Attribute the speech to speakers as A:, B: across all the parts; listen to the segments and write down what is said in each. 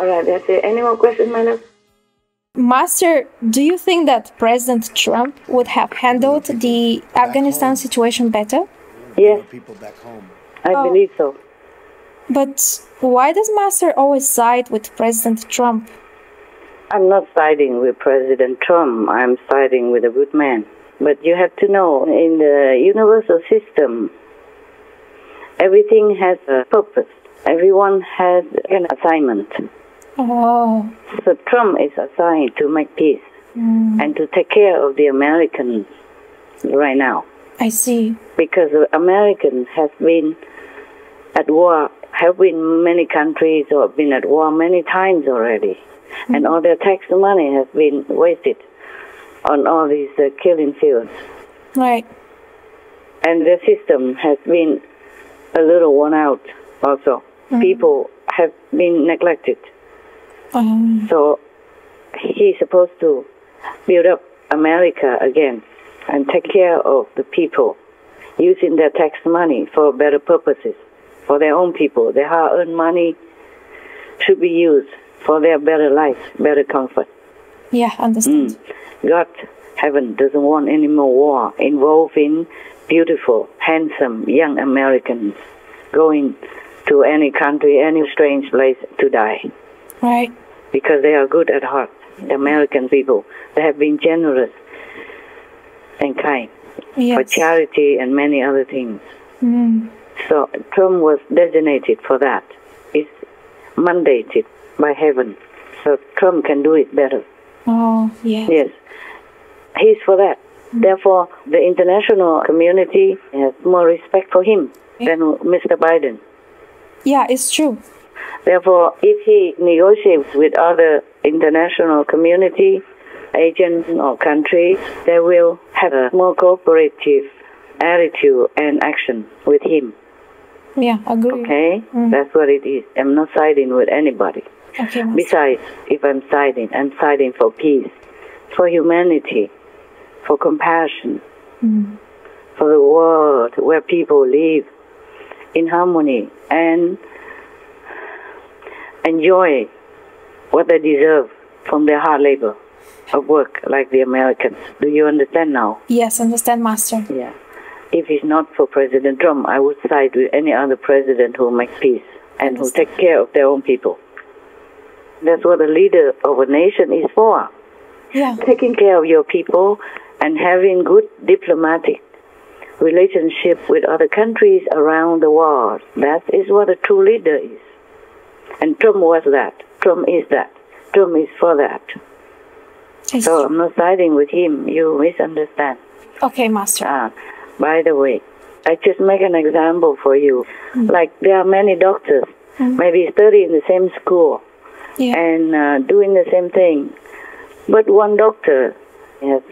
A: All right, that's it. Any more questions, my love?
B: Master, do you think that President Trump would have handled the Afghanistan situation better?
A: Yes, I believe so.
B: But why does Master always side with President Trump?
A: I'm not siding with President Trump. I'm siding with a good man. But you have to know, in the universal system, everything has a purpose. Everyone has an assignment.
B: Oh.
A: So Trump is assigned to make peace and to take care of the Americans right now.
B: I see.
A: Because the Americans have been at war, have been many countries or been at war many times already. And all their tax money has been wasted on all these killing fields.
B: Right.
A: And the system has been a little worn out also. People have been neglected. So he's supposed to build up America again and take care of the people, using their tax money for better purposes, for their own people. Their hard-earned money should be used for their better life, better comfort.
B: Yeah, understand.
A: God, heaven doesn't want any more war involving beautiful, handsome, young Americans going to any country, any strange place to die.
B: Right.
A: Because they are good at heart, the American people. They have been generous and kind for charity and many other things. So Trump was designated for that. It's mandated by heaven. So Trump can do it better.
B: Oh, yes.
A: Yes. He's for that. Therefore, the international community has more respect for him than Mr. Biden.
B: Yeah, it's true.
A: Therefore, if he negotiates with other international community, agents or countries, they will have a more cooperative attitude and action with him.
B: Yeah, agree.
A: Okay? That's what it is. I'm not siding with anybody.
B: Okay,
A: Besides, if I'm siding for peace, for humanity, for compassion, for the world where people live in harmony and enjoy what they deserve from their hard labor of work like the Americans. Do you understand now?
B: Yes, understand, Master.
A: Yeah. If it's not for President Trump, I would side with any other president who makes peace and who take care of their own people. That's what a leader of a nation is for.
B: Yeah.
A: Taking care of your people and having good diplomatic relationship with other countries around the world. That is what a true leader is. And Trump was that. Trump is that. Trump is for that. So I'm not siding with him. You misunderstand.
B: Okay, Master.
A: By the way, I just make an example for you. Like there are many doctors, maybe studying the same school and doing the same thing. But one doctor has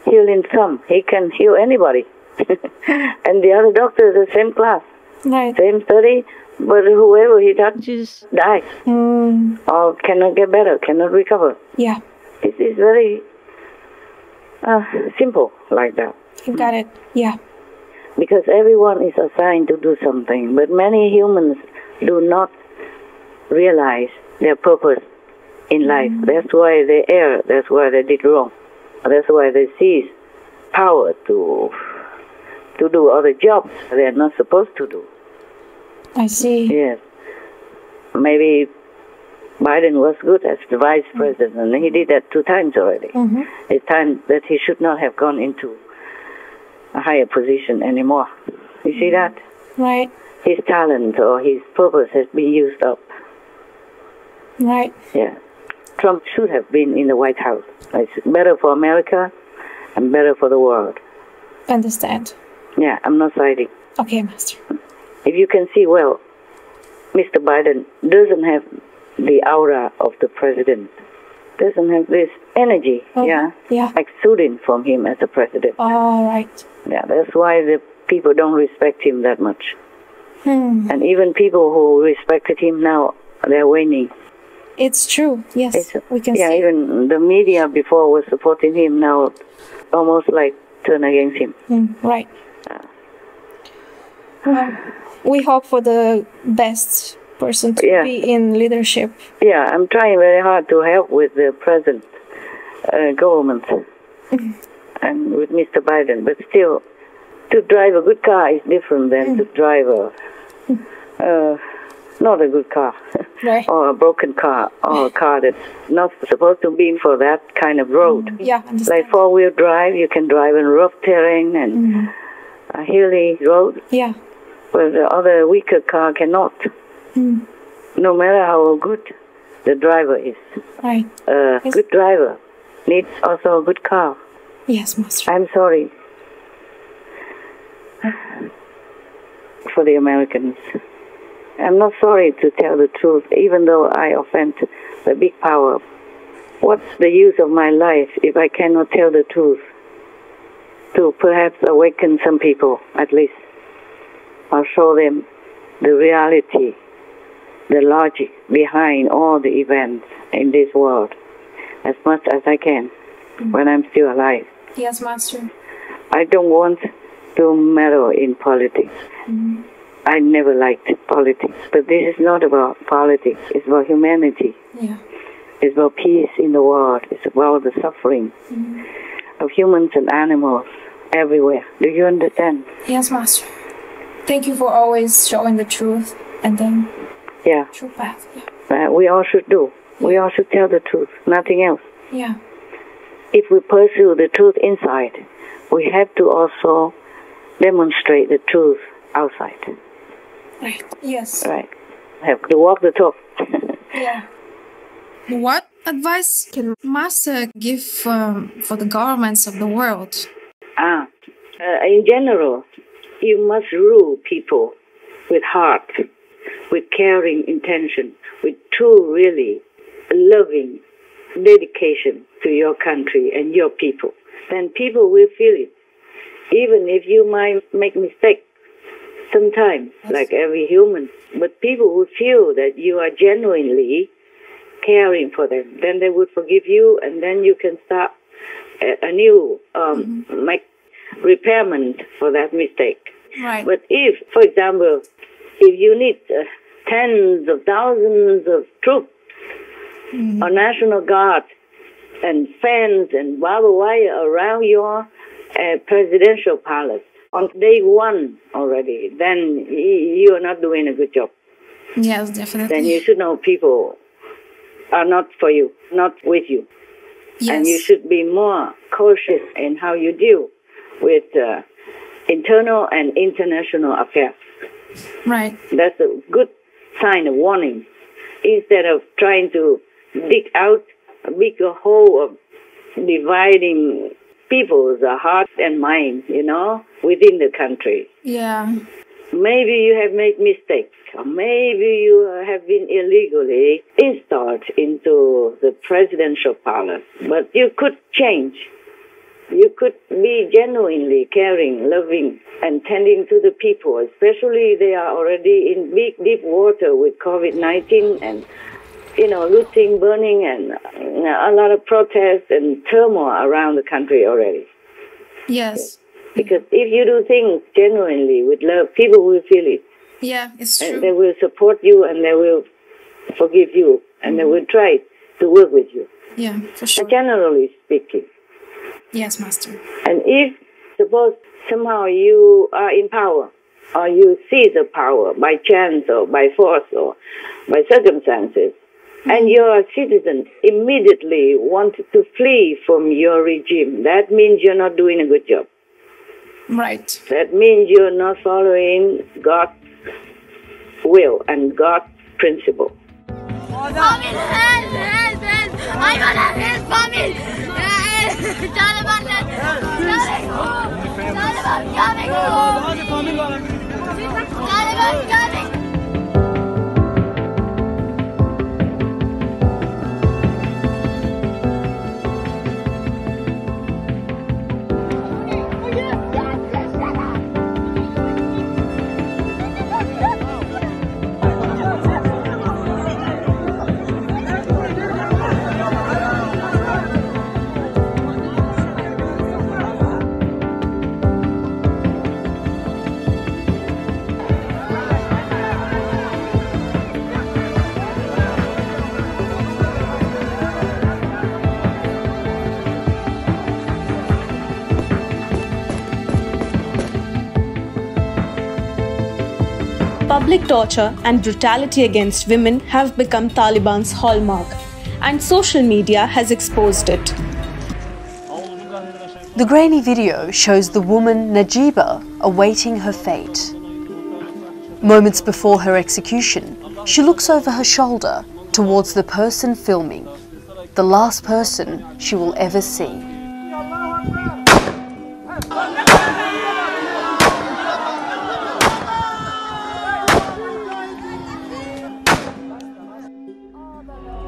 A: healing some. He can heal anybody. And the other doctor is the same class, same study, but whoever he touches dies or cannot get better, cannot recover.
B: Yeah.
A: It is very simple like that.
B: You got it. Yeah.
A: Because everyone is assigned to do something, but many humans do not realize their purpose in life. That's why they err. That's why they did wrong. That's why they seize power to do other jobs they are not supposed to do.
B: I see.
A: Yes. Maybe Biden was good as the vice president. He did that 2 times already. It's time that he should not have gone into a higher position anymore. You see that?
B: Right.
A: His talent or his purpose has been used up.
B: Right.
A: Yeah. Trump should have been in the White House. It's better for America and better for the world.
B: Understand.
A: Yeah, I'm not siding.
B: Okay, Master.
A: If you can see well, Mr. Biden doesn't have the aura of the president. Doesn't have this energy, exuding from him as a president.
B: All right.
A: Yeah, that's why the people don't respect him that much. And even people who respected him now, they're waning.
B: It's true. Yes, we can see.
A: Yeah, even the media before was supporting him, now almost like turn against him.
B: Right. We hope for the best person to
A: Yeah.
B: be in leadership.
A: Yeah, I'm trying very hard to help with the present government and with Mr. Biden, but still, to drive a good car is different than to drive not a good car,
B: Right.
A: or a broken car, or a car that's not supposed to be for that kind of road.
B: Yeah, understand.
A: Like four-wheel drive, you can drive in rough terrain and a hilly road,
B: Yeah.
A: but the other weaker car cannot. No matter how good the driver is.
B: Right.
A: A
B: Yes.
A: good driver needs also a good car.
B: Yes, Master.
A: I'm sorry for the Americans. I'm not sorry to tell the truth, even though I offend the big power. What's the use of my life if I cannot tell the truth? To perhaps awaken some people, at least, or show them the reality, the logic behind all the events in this world, as much as I can, when I'm still alive.
B: Yes, Master.
A: I don't want to meddle in politics. I never liked politics, but this is not about politics. It's about humanity.
B: Yeah.
A: It's about peace in the world. It's about the suffering of humans and animals everywhere. Do you understand?
B: Yes, Master. Thank you for always showing the truth and then
A: Yeah.
B: true path. Yeah.
A: We all should do. We all should tell the truth, nothing else.
B: Yeah.
A: If we pursue the truth inside, we have to also demonstrate the truth outside.
B: Right. Yes.
A: Right? Have to walk the talk.
B: Yeah. What advice can Master give for the governments of the world?
A: In general, you must rule people with heart, with caring intention, with true, really loving dedication to your country and your people. Then people will feel it. Even if you might make mistakes sometimes, like every human, but people will feel that you are genuinely caring for them. Then they would forgive you, and then you can start a new make repairment for that mistake.
B: Right.
A: But if, for example, if you need tens of thousands of troops or National Guard and fans and barbed wire around your presidential palace on day one already, then you are not doing a good job.
B: Yes, definitely.
A: Then you should know people are not for you, not with you.
B: Yes.
A: And you should be more cautious in how you deal with internal and international affairs.
B: Right.
A: That's a good sign of warning. Instead of trying to dig out a bigger hole of dividing people's heart and mind, within the country.
B: Yeah.
A: Maybe you have made mistakes, or maybe you have been illegally installed into the presidential palace, but you could change. You could be genuinely caring, loving, and tending to the people, especially they are already in big, deep water with COVID-19 and, looting, burning, and a lot of protests and turmoil around the country already.
B: Yes.
A: Because if you do things genuinely with love, people will feel it.
B: Yeah, it's true.
A: And they will support you, and they will forgive you, and they will try to work with you.
B: Yeah, for sure.
A: Generally speaking.
B: Yes, Master.
A: And if, suppose, somehow you are in power, or you see the power by chance or by force or by circumstances, and your citizens immediately want to flee from your regime, that means you're not doing a good job.
B: Right.
A: That means you're not following God's will and God's principle.
C: Famine, help! I want to help famine! Taliban, coming home! Taliban coming!
D: Public torture and brutality against women have become Taliban's hallmark, and social media has exposed it.
E: The grainy video shows the woman Najiba awaiting her fate. Moments before her execution, she looks over her shoulder towards the person filming, the last person she will ever see.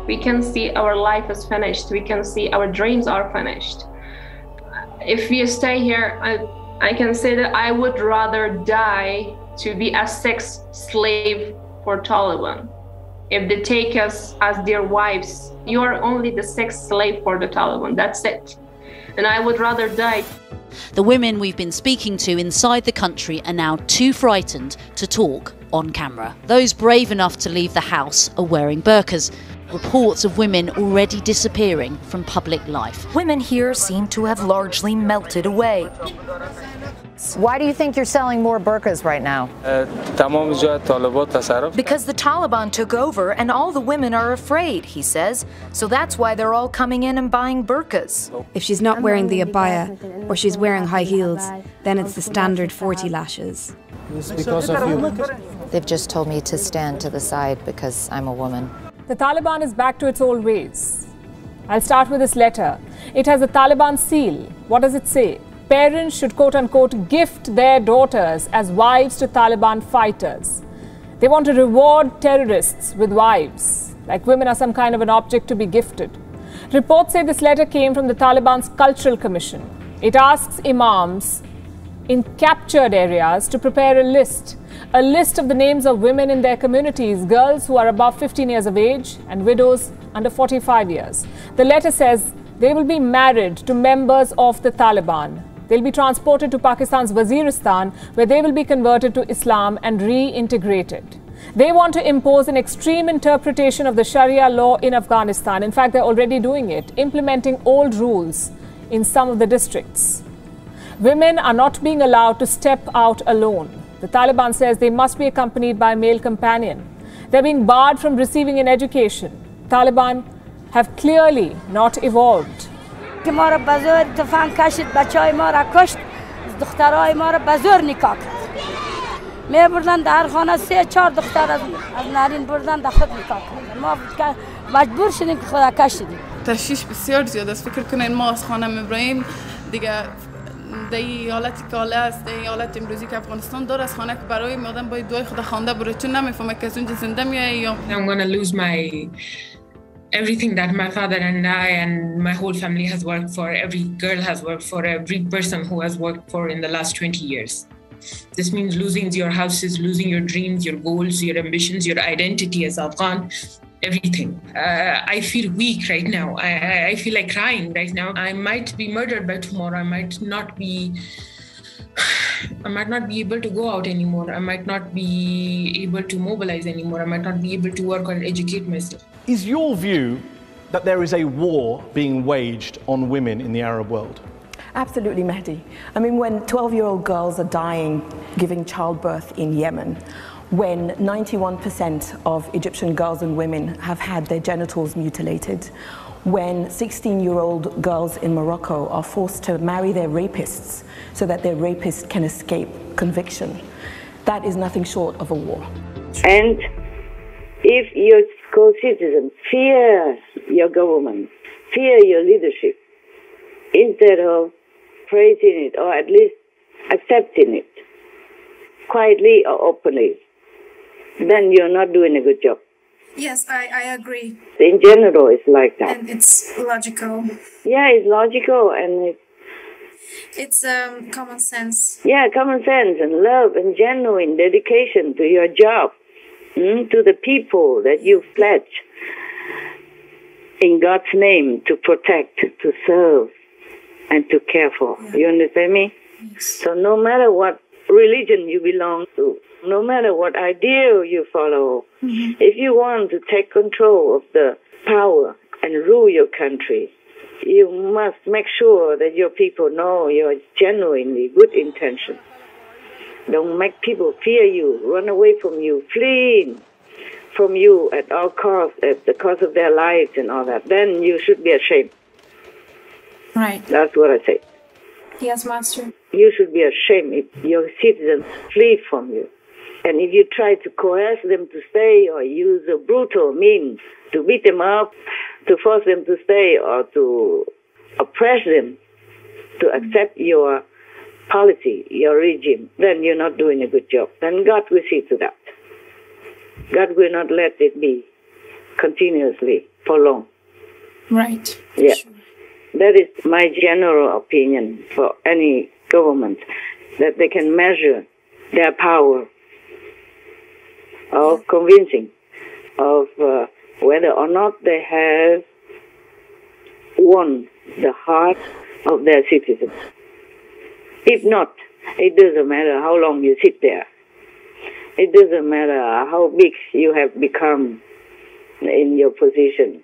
F: We can see our life is finished. We can see our dreams are finished. If we stay here, I can say that I would rather die to be a sex slave for Taliban. If they take us as their wives, you are only the sex slave for the Taliban. That's it. And I would rather die.
G: The women we've been speaking to inside the country are now too frightened to talk on camera. Those brave enough to leave the house are wearing burqas. Reports of women already disappearing from public life.
H: Women here seem to have largely melted away.
I: Why do you think you're selling more burqas right now?
H: Because the Taliban took over and all the women are afraid, he says. So that's why they're all coming in and buying burqas.
J: If she's not wearing the abaya or she's wearing high heels, then it's the standard 40 lashes.
I: It's because of you. They've just told me to stand to the side because I'm a woman.
K: The Taliban is back to its old ways. I'll start with this letter. It has a Taliban seal. What does it say? Parents should quote-unquote gift their daughters as wives to Taliban fighters. They want to reward terrorists with wives, like women are some kind of an object to be gifted. Reports say this letter came from the Taliban's Cultural Commission. It asks imams in captured areas to prepare a list of the names of women in their communities, girls who are above 15 years of age and widows under 45 years. The letter says they will be married to members of the Taliban. They'll be transported to Pakistan's Waziristan, where they will be converted to Islam and reintegrated. They want to impose an extreme interpretation of the Sharia law in Afghanistan. In fact, they're already doing it, implementing old rules in some of the districts. Women are not being allowed to step out alone. The Taliban says they must be accompanied by a male companion. They're being barred from receiving an education. Taliban have clearly not evolved.
L: دی حالتی که حالا است دی حالت امروزی که افغانستان داره از خانه که برای مادام باید دعای خدا خوانده بره چون نمیفهمه که از اونجا زنده میای یا
M: I'm going to lose my everything that my father and I and my whole family has worked for, every girl has worked for, every person who has worked for in the last 20 years. This means losing your houses, losing your dreams, your goals, your ambitions, your identity as Afghan, everything. I feel weak right now. I feel like crying right now. I might be murdered by tomorrow. I might not be able to go out anymore. I might not be able to mobilize anymore. I might not be able to work or educate myself.
N: Is your view that there is a war being waged on women in the Arab world?
O: Absolutely, Mehdi. I mean, when 12-year-old girls are dying giving childbirth in Yemen, when 91% of Egyptian girls and women have had their genitals mutilated, when 16-year-old girls in Morocco are forced to marry their rapists so that their rapist can escape conviction, that is nothing short of a war.
A: And if your co-citizens fear your government, fear your leadership, instead of praising it or at least accepting it, quietly or openly, then you're not doing a good job.
P: Yes, I agree.
A: In general, it's like that.
P: And it's logical.
A: Yeah, it's logical and
P: it's common sense.
A: Yeah, common sense and love and genuine dedication to your job, to the people that you pledge in God's name to protect, to serve, and to care for. Yeah. You understand me?
P: Yes.
A: So no matter what religion you belong to, no matter what ideal you follow, if you want to take control of the power and rule your country, you must make sure that your people know your genuinely good intention. Don't make people fear you, run away from you, flee from you at all costs, at the cost of their lives and all that. Then you should be ashamed.
P: Right.
A: That's what I say.
P: Yes, Master.
A: You should be ashamed if your citizens flee from you. And if you try to coerce them to stay or use a brutal means to beat them up, to force them to stay or to oppress them, to accept your policy, your regime, then you're not doing a good job. Then God will see to that. God will not let it be continuously for long.
P: Right.
A: Yeah. Sure. That is my general opinion for any government, that they can measure their power of convincing of whether or not they have won the heart of their citizens. If not, it doesn't matter how long you sit there. It doesn't matter how big you have become in your position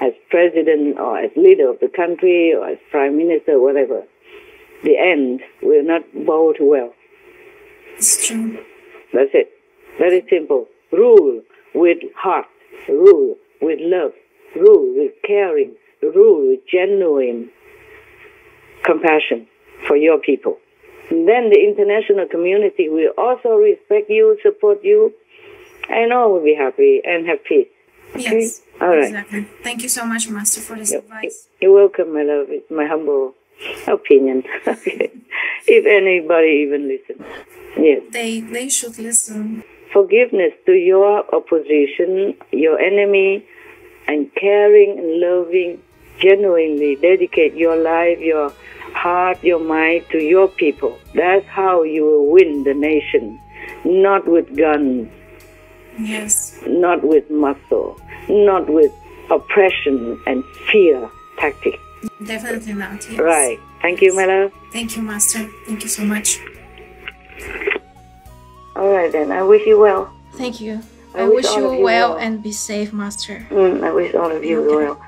A: as president or as leader of the country or as prime minister, whatever. The end will not bode well.
P: It's true.
A: That's it. Very simple. Rule with heart. Rule with love. Rule with caring. Rule with genuine compassion for your people. And then the international community will also respect you, support you, and all will be happy and have peace. Okay?
P: Yes,
A: all right.
P: Exactly. Thank you so much, Master, for this advice.
A: You're welcome, my love. It's my humble opinion. Okay. If anybody even listens. Yes.
P: They should listen.
A: Forgiveness to your opposition, your enemy, and caring and loving, genuinely dedicate your life, your heart, your mind to your people. That's how you will win the nation. Not with guns.
P: Yes.
A: Not with muscle. Not with oppression and fear tactics.
P: Definitely not. Yes.
A: Right. Thank you, my love.
P: Thank you, Master. Thank you so much.
A: All right, then. I wish you well.
P: Thank you. I wish you well and be safe, Master.
A: I wish all of you well.